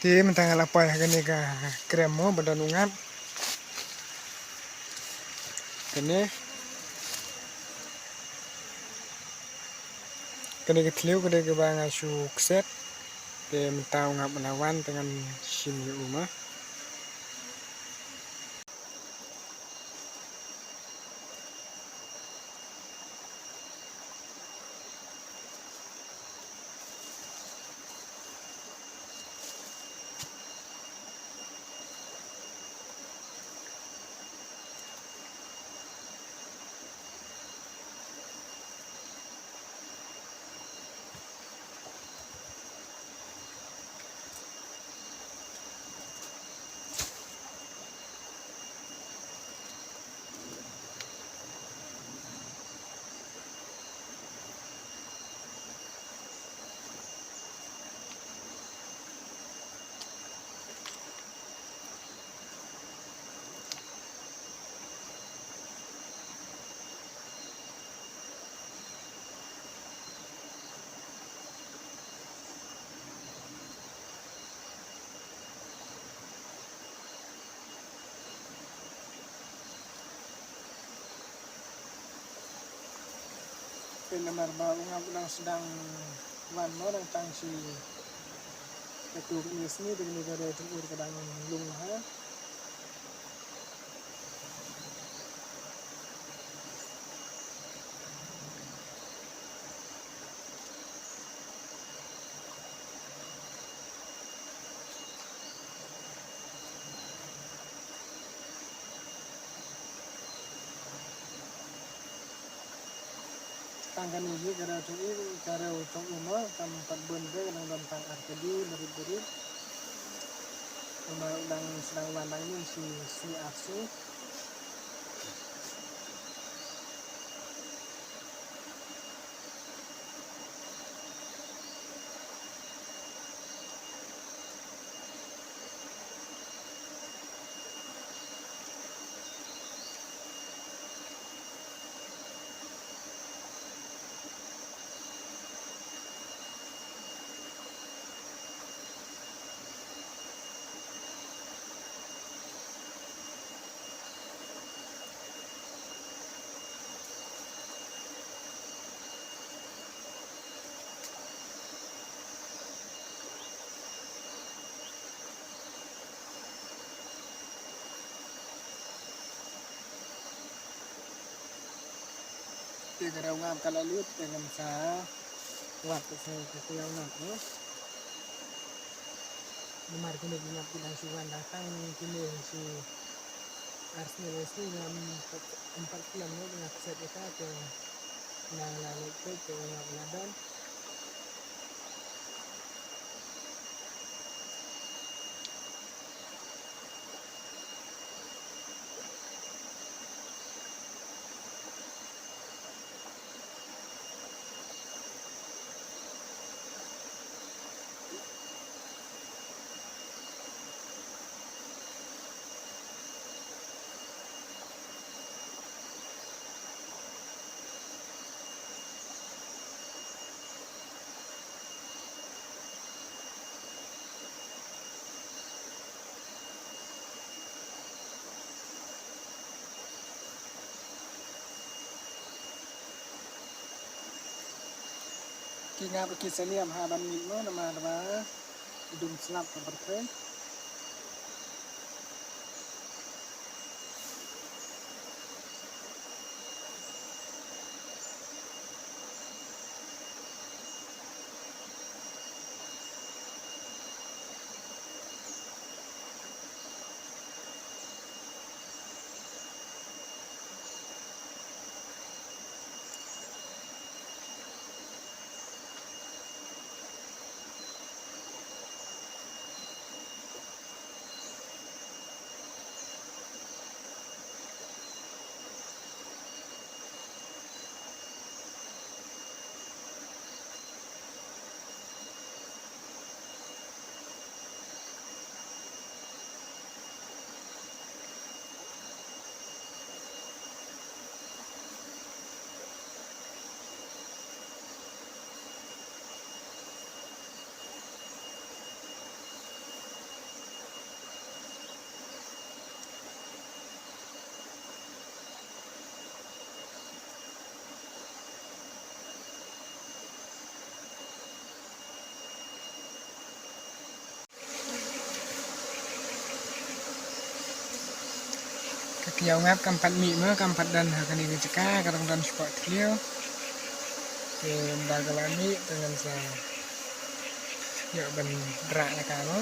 Ti mentang lapai kene ka kremo badan ungap. Kene ketliu kene ke banga su kset. Ke mentang ungap menawan dengan sini rumah. Namar ba ungap lang sedang wan mo nang tang si ketu kenis ni dengan negara tempur kadang lung ha. Tangkan ini gara utang umur tempat benda yang tentang arkadi berit-berit udang sedang warna ini si aksi gara ungap kalau lihat dengan saya waktu saya kekuliah ungap no nomor kini ungap bilang suwan datang kini si Arsenal ini yang 4 kilo no dengan set kita ke nang lalu ke ungap ladan. Kingap kisaliam haban mino nama hidung selap berkeren. Kiau ngap kampat mi me kampat dan hakani ngeceka karang dan sport kliau. Ke bagala mi dengan sa. Yo ban dra na kano.